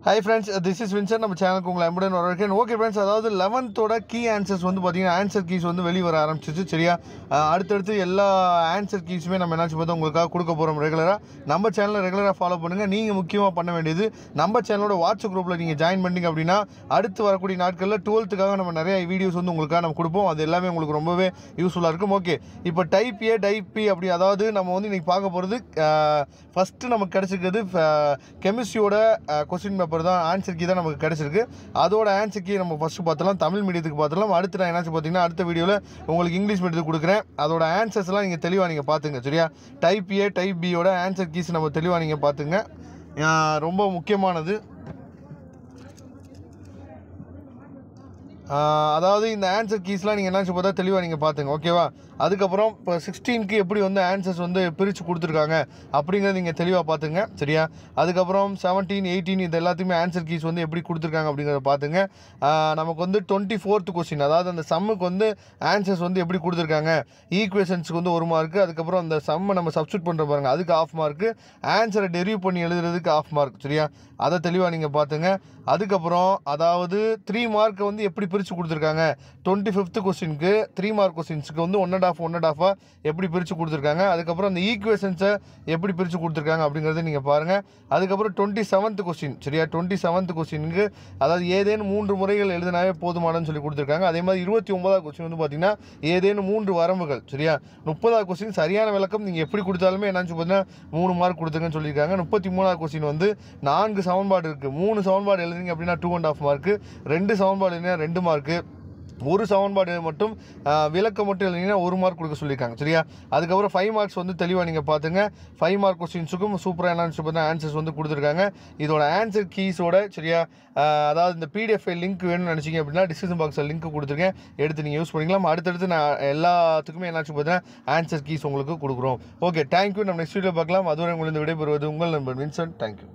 Hi friends, this is Vincent. நம்ம சேனலுக்கு உங்களை அன்புடன் வரவேற்கிறேன். ஓகே ஃப்ரெண்ட்ஸ், அதாவது 11th கீ ஆன்சர்ஸ் வந்து பார்த்தீங்கன்னா ஆன்சர் கீஸ் வந்து வெளியே வர ஆரம்பிச்சிச்சு. சரியா, அடுத்தடுத்து எல்லா ஆன்சர் கீஸுமே நம்ம என்னாச்சு பார்த்தா உங்களுக்காக கொடுக்க போகிறோம் ரெகுலராக. நம்ம சேனலை ரெகுலராக ஃபாலோ பண்ணுங்கள். நீங்கள் முக்கியமாக பண்ண வேண்டியது நம்ம சேனலோட வாட்ஸ்அப் குரூப்பில் நீங்கள் ஜாயின் பண்ணிங்க அப்படின்னா அடுத்து வரக்கூடிய நாட்களில் 12th நம்ம நிறைய வீடியோஸ் வந்து உங்களுக்காக நம்ம கொடுப்போம். அது எல்லாமே உங்களுக்கு ரொம்பவே யூஸ்ஃபுல்லாக இருக்கும். ஓகே, இப்போ டைப் ஏ டைப் பி அப்படி, அதாவது நம்ம வந்து இன்றைக்கி பார்க்க போகிறது ஃபஸ்ட்டு நமக்கு கிடச்சிருக்கிறது கெமிஸ்ட்ரியோட கொஸ்டின் பேப்பர் தான். ஆன்சர் கீ தான் நமக்கு கிடச்சிருக்கு. அதோட ஆன்சர் கீ நம்ம ஃபஸ்ட்டு பார்த்தலாம், தமிழ் மீடியத்துக்கு பார்த்தலாம். அடுத்து நான் என்னாச்சு பார்த்தீங்கன்னா அடுத்த வீடியோவில் உங்களுக்கு இங்கிலீஷ் மீடியத்துக்கு கொடுக்குறேன். அதோட ஆன்சர்ஸ்லாம் நீங்கள் தெளிவாக நீங்கள் பார்த்துங்க. சரியா, டைப் ஏ டைப் பியோட ஆன்சர் கீஸ் நம்ம தெளிவாக நீங்கள் பார்த்துங்க. ரொம்ப முக்கியமானது. அதாவது இந்த ஆன்சர் கீஸ்லாம் நீங்கள் என்னாச்சு பார்த்தா தெளிவாக நீங்கள் பார்த்துங்க. ஓகேவா, அதுக்கப்புறம் இப்போ 16க்கு எப்படி வந்து ஆன்சர்ஸ் வந்து பிரித்து கொடுத்துருக்காங்க அப்படிங்கிறத நீங்கள் தெளிவாக பார்த்துங்க. சரியா, அதுக்கப்புறம் 17, 18 இது எல்லாத்தையுமே ஆன்சர் கீஸ் வந்து எப்படி கொடுத்துருக்காங்க அப்படிங்கிறத பார்த்துங்க. நமக்கு வந்து 24th கொஸ்டின், அதாவது அந்த சம்முக்கு வந்து ஆன்சர்ஸ் வந்து எப்படி கொடுத்துருக்காங்க. ஈக்குவேஷன்ஸுக்கு வந்து 1 மார்க்கு, அதுக்கப்புறம் அந்த சம்மை நம்ம சப்ஸ்டியூட் பண்ணுற பாருங்கள் அதுக்கு 1/2 மார்க்கு, ஆன்சரை டெரிவ் பண்ணி எழுதுறதுக்கு 1/2 மார்க். சரியா, அதை தெளிவாக நீங்கள் பார்த்துங்க. அதுக்கப்புறம் அதாவது 3 மார்க்கை வந்து எப்படி பிரித்து கொடுத்துருக்காங்க. 25th கொஸ்டினுக்கு 3 மார்க் கொஸ்டின்ஸுக்கு வந்து 1.5 எப்படி பிரித்து கொடுத்துருக்காங்க. அதுக்கப்புறம் அந்த ஈக்குவேஷன்ஸை எப்படி பிரித்து கொடுத்துருக்காங்க அப்படிங்கிறத நீங்கள் பாருங்கள். அதுக்கப்புறம் 27th கொஸ்டின். சரியா, 27th கொஸ்டினுக்கு அதாவது ஏதேனும் 3 முறைகள் எழுதினாவே போதுமானன்னு சொல்லி கொடுத்துருக்காங்க. அதே மாதிரி 29th கொஸ்டின் வந்து பார்த்தீங்கன்னா ஏதேனும் 3 வரம்புகள். சரியா, 30th கொஸ்டின் சரியான விளக்கம் நீங்கள் எப்படி கொடுத்தாலுமே என்னன்னு பார்த்தீங்கன்னா 3 மார்க் கொடுத்துருங்கன்னு சொல்லியிருக்காங்க. 33th கொஸ்டின் வந்து 4 சமன்பாடு இருக்குது. 3 சமன்பாடு எழுதுறீங்க அப்படின்னா 2.5 மார்க்கு, 2 சமன்பாடு எழுதினா 2 மார்க்கு, ஒரு சமன்பாடு மட்டும் விளக்கம் மட்டும் எழுதிங்கன்னா 1 மார்க் கொடுக்க சொல்லியிருக்காங்க. சரியா, அதுக்கப்புறம் 5 மார்க்ஸ் வந்து தெளிவாக நீங்கள் பார்த்துங்க. 5 மார்க் கொஸ்டின்ஸுக்கும் சூப்பராக என்னன்னு பார்த்தா ஆன்சர்ஸ் வந்து கொடுத்துருக்காங்க. இதோட ஆன்சர் கீஸோட. சரியா, அதாவது இந்த பிடிஎஃப் லிங்க் வேணும்னு நினச்சிங்க அப்படின்னா டிஸ்கிரிப்ஷன் பாக்ஸில் லிங்க் கொடுத்துருக்கேன், எடுத்து நீங்கள் யூஸ் பண்ணிக்கலாம். அடுத்தடுத்து நான் எல்லாத்துக்குமே என்னாச்சு பார்த்தீங்கன்னா ஆன்சர் கீஸ் உங்களுக்கு கொடுக்குறோம். Okay, thank you. நம்ம நெக்ஸ்ட் வீடியோ பார்க்கலாம். அதுவரை உங்களுக்கு விடைபெறுவது உங்கள் நண்பர் வின்சென்ட். தேங்க்யூ.